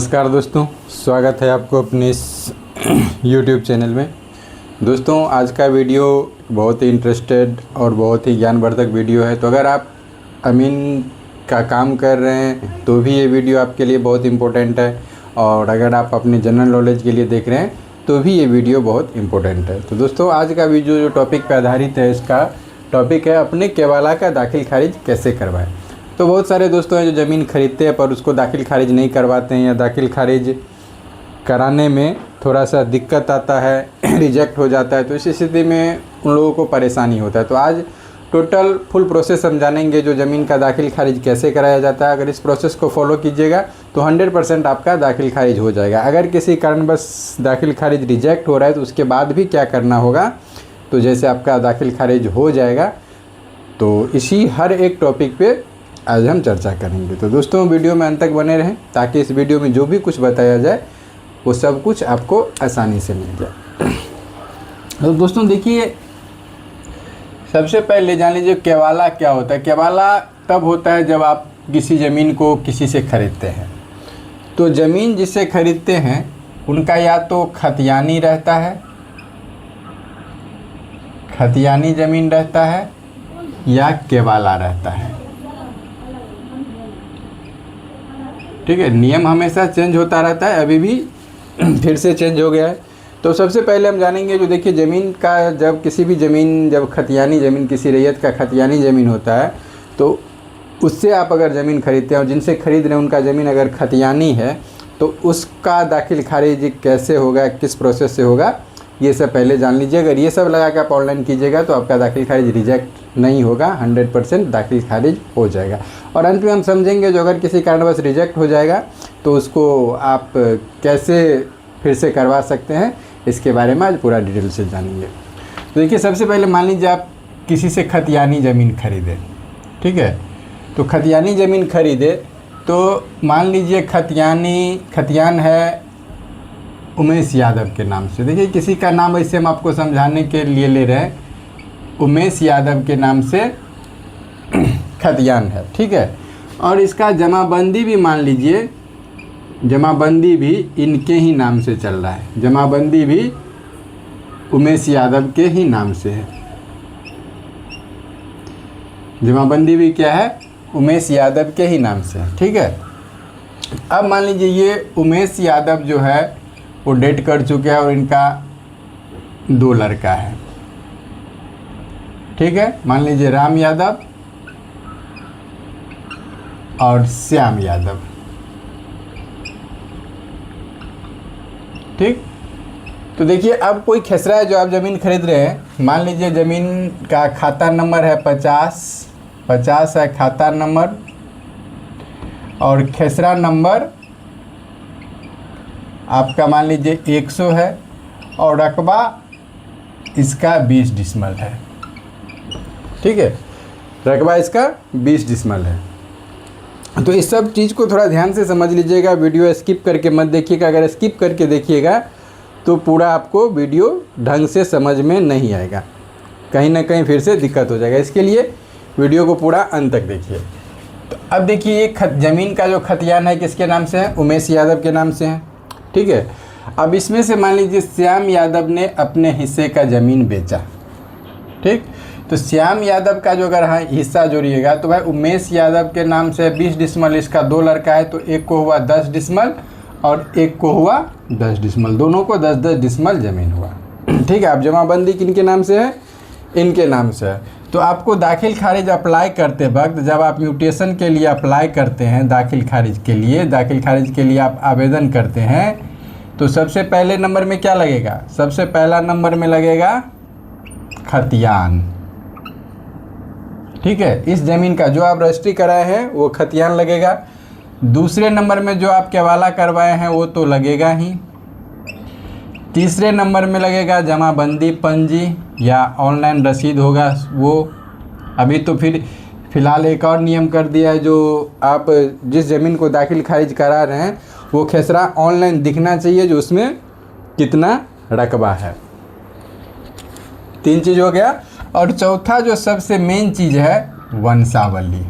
नमस्कार दोस्तों, स्वागत है आपको अपने इस YouTube चैनल में। दोस्तों, आज का वीडियो बहुत ही इंटरेस्टेड और बहुत ही ज्ञानवर्धक वीडियो है। तो अगर आप अमीन का काम कर रहे हैं तो भी ये वीडियो आपके लिए बहुत इम्पोर्टेंट है, और अगर आप अपने जनरल नॉलेज के लिए देख रहे हैं तो भी ये वीडियो बहुत इम्पोर्टेंट है। तो दोस्तों, आज का वीडियो जो टॉपिक पर आधारित है, इसका टॉपिक है अपने केवाला का दाखिल खारिज कैसे करवाएं। तो बहुत सारे दोस्तों हैं जो ज़मीन खरीदते हैं पर उसको दाखिल खारिज नहीं करवाते हैं, या दाखिल खारिज कराने में थोड़ा सा दिक्कत आता है, रिजेक्ट हो जाता है। तो इस स्थिति में उन लोगों को परेशानी होता है। तो आज टोटल फुल प्रोसेस हम जानेंगे, जो ज़मीन का दाखिल खारिज कैसे कराया जाता है। अगर इस प्रोसेस को फॉलो कीजिएगा तो 100% आपका दाखिल खारिज हो जाएगा। अगर किसी कारणवश दाखिल खारिज रिजेक्ट हो रहा है तो उसके बाद भी क्या करना होगा, तो जैसे आपका दाखिल खारिज हो जाएगा। तो इसी हर एक टॉपिक पे आज हम चर्चा करेंगे। तो दोस्तों, वीडियो में अंत तक बने रहें ताकि इस वीडियो में जो भी कुछ बताया जाए वो सब कुछ आपको आसानी से मिल जाए। तो दोस्तों देखिए, सबसे पहले जान लीजिए केवाला क्या होता है। केवाला तब होता है जब आप किसी ज़मीन को किसी से ख़रीदते हैं। तो ज़मीन जिससे ख़रीदते हैं उनका या तो खतियानी रहता है, खतियानी ज़मीन रहता है, या केवाला रहता है। ठीक है, नियम हमेशा चेंज होता रहता है, अभी भी फिर से चेंज हो गया है। तो सबसे पहले हम जानेंगे, जो देखिए ज़मीन का, जब किसी भी ज़मीन, जब खतियानी ज़मीन, किसी रैयत का खतियानी ज़मीन होता है तो उससे आप अगर ज़मीन खरीदते हैं और जिनसे ख़रीद रहे हैं उनका ज़मीन अगर खतियानी है तो उसका दाखिल खारिज कैसे होगा, किस प्रोसेस से होगा, ये सब पहले जान लीजिए। अगर ये सब लगा के आप ऑनलाइन कीजिएगा तो आपका दाखिल खारिज रिजेक्ट नहीं होगा, 100% दाखिल खारिज हो जाएगा। और अंत में हम समझेंगे जो अगर किसी कारणवश रिजेक्ट हो जाएगा तो उसको आप कैसे फिर से करवा सकते हैं, इसके बारे में आज पूरा डिटेल से जानेंगे। तो देखिए, सबसे पहले मान लीजिए आप किसी से खतियानी ज़मीन खरीदें। ठीक है, तो खतियानी ज़मीन खरीदे तो मान लीजिए खतियान है उमेश यादव के नाम से। देखिए, किसी का नाम ऐसे हम आपको समझाने के लिए ले रहे हैं, उमेश यादव के नाम से खतियान है। ठीक है, और इसका जमाबंदी भी मान लीजिए, जमाबंदी भी इनके ही नाम से चल रहा है, जमाबंदी भी उमेश यादव के ही नाम से है। जमाबंदी भी क्या है, उमेश यादव के ही नाम से है। ठीक है, अब मान लीजिए ये उमेश यादव जो है वो डेट कर चुके हैं और इनका 2 लड़का है। ठीक है, मान लीजिए राम यादव और श्याम यादव। ठीक, तो देखिए अब कोई खेसरा है जो आप ज़मीन खरीद रहे हैं। मान लीजिए ज़मीन का खाता नंबर है 50 है खाता नंबर, और खेसरा नंबर आपका मान लीजिए 100 है, और रकबा इसका 20 डिसमल है। ठीक है, रकबा इसका 20 डिसमल है। तो इस सब चीज़ को थोड़ा ध्यान से समझ लीजिएगा, वीडियो स्किप करके मत देखिएगा। अगर स्किप करके देखिएगा तो पूरा आपको वीडियो ढंग से समझ में नहीं आएगा, कहीं ना कहीं फिर से दिक्कत हो जाएगा। इसके लिए वीडियो को पूरा अंत तक देखिए। तो अब देखिए, ये ज़मीन का जो खतियान है किसके नाम से है, उमेश यादव के नाम से है। ठीक है, अब इसमें से मान लीजिए श्याम यादव ने अपने हिस्से का ज़मीन बेचा। ठीक, तो श्याम यादव का जो अगर हिस्सा जोड़िएगा तो भाई उमेश यादव के नाम से 20 डिसमल, इसका 2 लड़का है तो एक को हुआ 10 डिसमल और एक को हुआ 10 डिसमल, दोनों को 10-10 डिसमल ज़मीन हुआ। ठीक है, अब जमाबंदी किनके नाम से है, इनके नाम से है। तो आपको दाखिल खारिज अप्लाई करते वक्त, जब आप म्यूटेशन के लिए अप्लाई करते हैं, दाखिल खारिज के लिए आप आवेदन करते हैं, तो सबसे पहले नंबर में क्या लगेगा, सबसे पहला नंबर में लगेगा खतियान। ठीक है, इस ज़मीन का जो आप रजिस्ट्री कराए हैं वो खतियान लगेगा। दूसरे नंबर में जो आप केवाला करवाए हैं वो तो लगेगा ही। तीसरे नंबर में लगेगा जमाबंदी पंजी या ऑनलाइन रसीद होगा वो। अभी तो फिलहाल एक और नियम कर दिया है, जो आप जिस ज़मीन को दाखिल खारिज करा रहे हैं वो खेसरा ऑनलाइन दिखना चाहिए जो उसमें कितना रकबा है। 3 चीज़ हो गया। और चौथा जो सबसे मेन चीज़ है, वंशावली।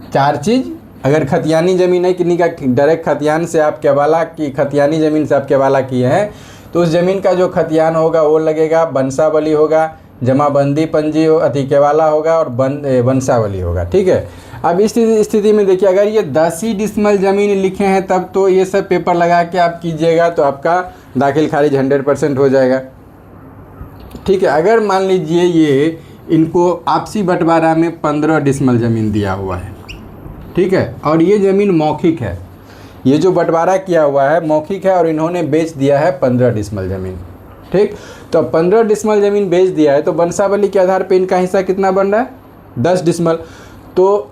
4 चीज़ अगर खतियानी ज़मीन है, किन्हीं का डायरेक्ट खतियान से आप केवाला की, खतियानी ज़मीन से आप केवाला किए हैं, तो उस ज़मीन का जो खतियान होगा वो लगेगा, बंसावली होगा, जमाबंदी पंजी केवाला होगा और बंसावली होगा। ठीक है। अब इस स्थिति में देखिए, अगर ये 10 ही डिसमल ज़मीन लिखे हैं तब तो ये सब पेपर लगा के आप कीजिएगा तो आपका दाखिल खारिज 100% हो जाएगा। ठीक है। अगर मान लीजिए ये इनको आपसी बंटवारा में 15 डिसमल ज़मीन दिया हुआ है, ठीक है, और ये ज़मीन मौखिक है, ये जो बंटवारा किया हुआ है मौखिक है और इन्होंने बेच दिया है 15 डिसमल ज़मीन। ठीक, तो 15 डिसमल ज़मीन बेच दिया है तो बंसावली के आधार पे इनका हिस्सा कितना बन रहा है, 10 डिसमल। तो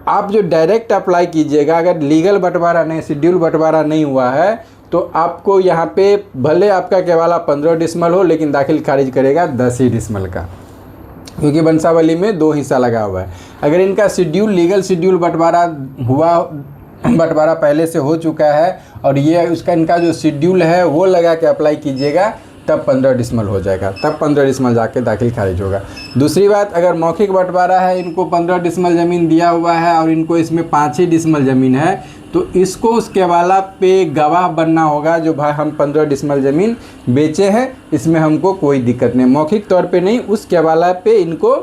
आप जो डायरेक्ट अप्लाई कीजिएगा, अगर लीगल बंटवारा नहीं, शेड्यूल बंटवारा नहीं हुआ है तो आपको यहाँ पे भले आपका केवाला 15 डिसमल हो लेकिन दाखिल खारिज करेगा 10 ही डिसमल का, क्योंकि बंसावली में 2 हिस्सा लगा हुआ है। अगर इनका शेड्यूल, लीगल शेड्यूल बंटवारा हुआ, बंटवारा पहले से हो चुका है और ये उसका इनका जो शेड्यूल है वो लगा के अप्लाई कीजिएगा तब 15 डिसमल हो जाएगा, तब 15 डिसमल जाके दाखिल खारिज होगा। दूसरी बात, अगर मौखिक बंटवारा है, इनको 15 डिसमल ज़मीन दिया हुआ है और इनको इसमें 5 ही डिसमल ज़मीन है, तो इसको उस केवाला पे गवाह बनना होगा जो भाई हम 15 डिसमल ज़मीन बेचे हैं, इसमें हमको कोई दिक्कत नहीं। मौखिक तौर पे नहीं, उस केवाला पे इनको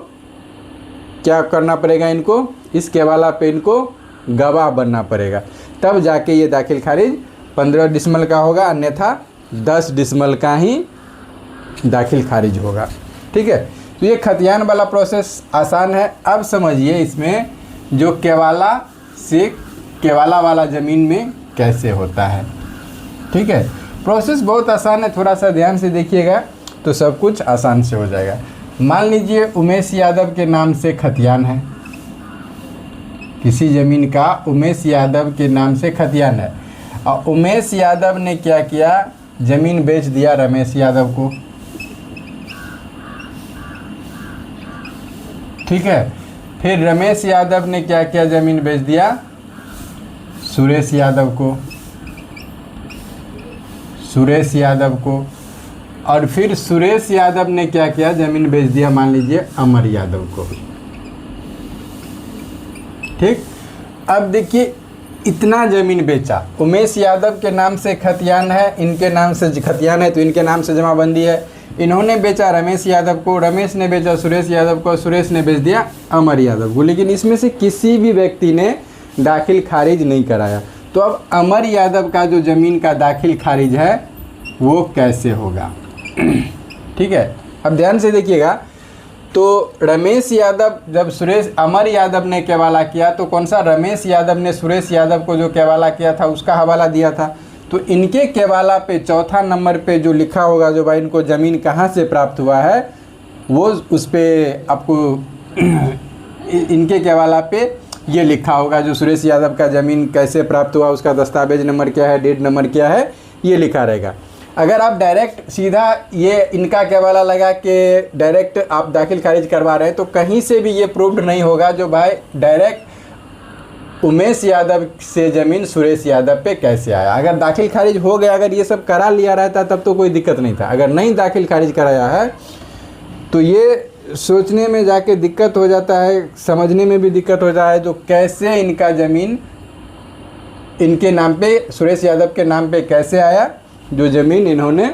क्या करना पड़ेगा, इनको इस केवाला पे इनको गवाह बनना पड़ेगा, तब जाके ये दाखिल खारिज 15 डिसमल का होगा, अन्यथा 10 डिसमल का ही दाखिल खारिज होगा। ठीक है। तो ये खतियान वाला प्रोसेस आसान है। अब समझिए इसमें जो केवाला से केवाला वाला ज़मीन में कैसे होता है। ठीक है। प्रोसेस बहुत आसान है, थोड़ा सा ध्यान से देखिएगा तो सब कुछ आसान से हो जाएगा। मान लीजिए उमेश यादव के नाम से खतियान है, किसी ज़मीन का उमेश यादव के नाम से खतियान है और उमेश यादव ने क्या किया, ज़मीन बेच दिया रमेश यादव को। ठीक है। फिर रमेश यादव ने क्या किया, ज़मीन बेच दिया सुरेश यादव को, सुरेश यादव को, और फिर सुरेश यादव ने क्या किया, ज़मीन बेच दिया मान लीजिए अमर यादव को। ठीक। अब देखिए इतना ज़मीन बेचा, उमेश यादव के नाम से खतियान है, इनके नाम से खतियान है तो इनके नाम से जमाबंदी है। इन्होंने बेचा रमेश यादव को, रमेश ने बेचा सुरेश यादव को, सुरेश ने बेच दिया अमर यादव को, लेकिन इसमें से किसी भी व्यक्ति ने दाखिल खारिज नहीं कराया। तो अब अमर यादव का जो ज़मीन का दाखिल खारिज है वो कैसे होगा। ठीक है। अब ध्यान से देखिएगा, तो रमेश यादव, जब अमर यादव ने केवाला किया तो कौन सा, रमेश यादव ने सुरेश यादव को जो केवाला किया था उसका हवाला दिया था। तो इनके केवाला पे चौथा नंबर पे जो लिखा होगा, जो भाई इनको ज़मीन कहाँ से प्राप्त हुआ है, वो उस पर आपको इनके केवाला पे ये लिखा होगा, जो सुरेश यादव का ज़मीन कैसे प्राप्त हुआ, उसका दस्तावेज नंबर क्या है, डेट नंबर क्या है, ये लिखा रहेगा। अगर आप डायरेक्ट सीधा ये इनका केवाला लगा के डायरेक्ट आप दाखिल खारिज करवा रहे हैं तो कहीं से भी ये प्रूव्ड नहीं होगा जो भाई डायरेक्ट उमेश यादव से ज़मीन सुरेश यादव पे कैसे आया। अगर दाखिल खारिज हो गया, अगर ये सब करा लिया रहता तब तो कोई दिक्कत नहीं था। अगर नहीं दाखिल खारिज कराया है तो ये सोचने में जाके दिक्कत हो जाता है, समझने में भी दिक्कत हो जाता है जो कैसे इनका ज़मीन इनके नाम पे, सुरेश यादव के नाम पे कैसे आया, जो ज़मीन इन्होंने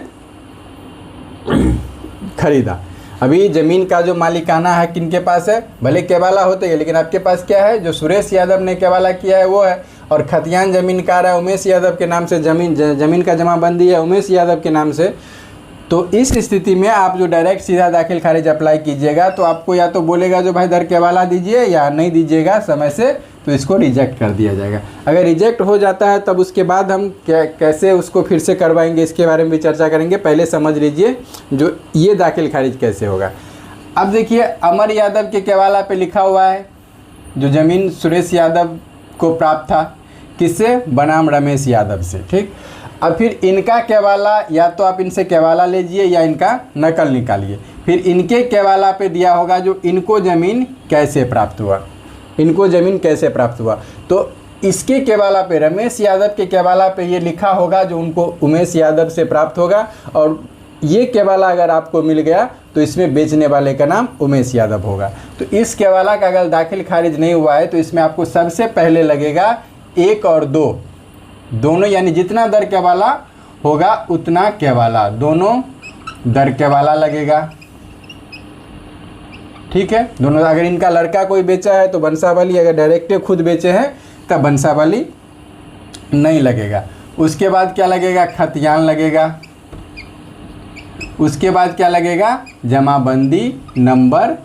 खरीदा। अभी ज़मीन का जो मालिकाना है किनके पास है, भले केवाला होते हैं लेकिन आपके पास क्या है, जो सुरेश यादव ने केवाला किया है वो है, और खतियान ज़मीन का रहा है उमेश यादव के नाम से, ज़मीन का जमाबंदी है उमेश यादव के नाम से। तो इस स्थिति में आप जो डायरेक्ट सीधा दाखिल खारिज अप्लाई कीजिएगा तो आपको या तो बोलेगा जो भाई दर केवाला दीजिए, या नहीं दीजिएगा समय से तो इसको रिजेक्ट कर दिया जाएगा। अगर रिजेक्ट हो जाता है तब उसके बाद हम कैसे उसको फिर से करवाएंगे इसके बारे में भी चर्चा करेंगे। पहले समझ लीजिए जो ये दाखिल खारिज कैसे होगा। अब देखिए अमर यादव के केवाला पे लिखा हुआ है जो ज़मीन सुरेश यादव को प्राप्त था, किससे, बनाम रमेश यादव से। ठीक। अब फिर इनका केवाला, या तो आप इनसे केवाला लीजिए या इनका नकल निकालिए। फिर इनके केवाला पे दिया होगा जो इनको ज़मीन कैसे प्राप्त हुआ, इनको ज़मीन कैसे प्राप्त हुआ। तो इसके केवाला पे, रमेश यादव के केवाला पे ये लिखा होगा जो उनको उमेश यादव से प्राप्त होगा, और ये केवाला अगर आपको मिल गया तो इसमें बेचने वाले का नाम उमेश यादव होगा। तो इस केवाला का अगर दाखिल खारिज नहीं हुआ है तो इसमें आपको सबसे पहले लगेगा 1 और 2 दोनों, यानी जितना दर केवाला होगा उतना केवाला, दोनों दर केवाला लगेगा। ठीक है, दोनों। अगर इनका लड़का कोई बेचा है तो वंशावली, अगर डायरेक्ट खुद बेचे हैं तब वंशावली नहीं लगेगा। उसके बाद क्या लगेगा, खतियान लगेगा। उसके बाद क्या लगेगा, जमाबंदी नंबर,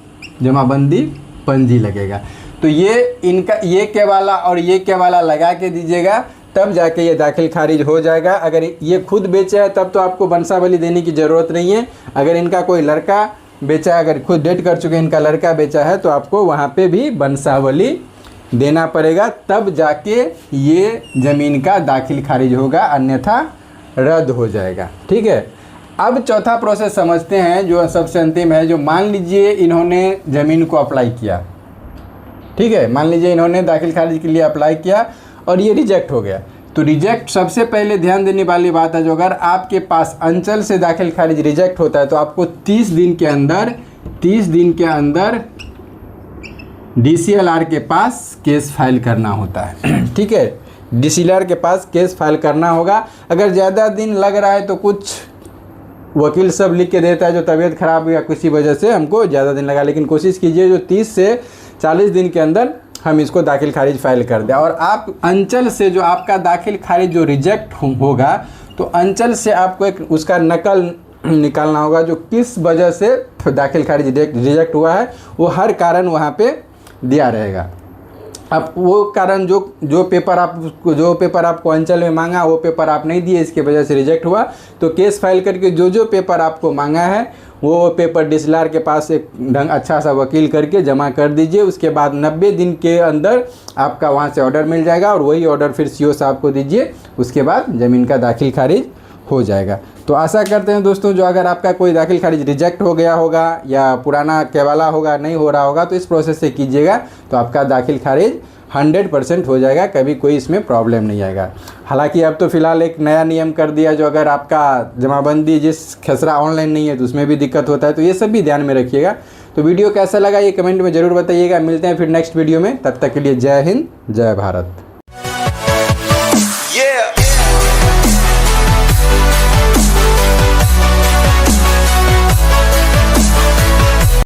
जमाबंदी पंजी लगेगा। तो ये इनका ये केवाला और ये केवाला लगा के दीजिएगा, तब जाके ये दाखिल खारिज हो जाएगा। अगर ये खुद बेचे है तब तो आपको वंशावली देने की ज़रूरत नहीं है। अगर इनका कोई लड़का बेचा है, अगर खुद डेट कर चुके इनका लड़का बेचा है तो आपको वहाँ पे भी वंशावली देना पड़ेगा, तब जाके ये ज़मीन का दाखिल खारिज होगा, अन्यथा रद्द हो जाएगा। ठीक है, अब चौथा प्रोसेस समझते हैं जो सबसे अंतिम है। जो मान लीजिए इन्होंने ज़मीन को अप्लाई किया, ठीक है, मान लीजिए इन्होंने दाखिल खारिज के लिए अप्लाई किया और ये रिजेक्ट हो गया। तो रिजेक्ट, सबसे पहले ध्यान देने वाली बात है, जो अगर आपके पास अंचल से दाखिल खारिज रिजेक्ट होता है तो आपको 30 दिन के अंदर DCLR के पास केस फाइल करना होता है। ठीक है, DCLR के पास केस फाइल करना होगा। अगर ज़्यादा दिन लग रहा है तो कुछ वकील सब लिख के देता है जो तबीयत ख़राब या किसी वजह से हमको ज़्यादा दिन लगा, लेकिन कोशिश कीजिए जो 30 से 40 दिन के अंदर हम इसको दाखिल खारिज फाइल कर दें। और आप अंचल से जो आपका दाखिल खारिज जो रिजेक्ट होगा तो अंचल से आपको एक उसका नकल निकालना होगा, जो किस वजह से दाखिल खारिज रिजेक्ट हुआ है वो हर कारण वहाँ पे दिया रहेगा। अब वो कारण जो पेपर आपको अंचल में मांगा वो पेपर आप नहीं दिए, इसके वजह से रिजेक्ट हुआ, तो केस फाइल करके जो पेपर आपको मांगा है वो पेपर DCLR के पास एक अच्छा सा वकील करके जमा कर दीजिए। उसके बाद 90 दिन के अंदर आपका वहाँ से ऑर्डर मिल जाएगा और वही ऑर्डर फिर CO साहब को दीजिए, उसके बाद ज़मीन का दाखिल खारिज हो जाएगा। तो आशा करते हैं दोस्तों, जो अगर आपका कोई दाखिल खारिज रिजेक्ट हो गया होगा या पुराना केवाला होगा नहीं हो रहा होगा तो इस प्रोसेस से कीजिएगा तो आपका दाखिल खारिज 100% हो जाएगा, कभी कोई इसमें प्रॉब्लम नहीं आएगा। हालांकि अब तो फ़िलहाल एक नया नियम कर दिया, जो अगर आपका जमाबंदी जिस खसरा ऑनलाइन नहीं है तो उसमें भी दिक्कत होता है, तो ये सब भी ध्यान में रखिएगा। तो वीडियो कैसा लगा ये कमेंट में ज़रूर बताइएगा। मिलते हैं फिर नेक्स्ट वीडियो में, तब तक के लिए जय हिंद, जय भारत।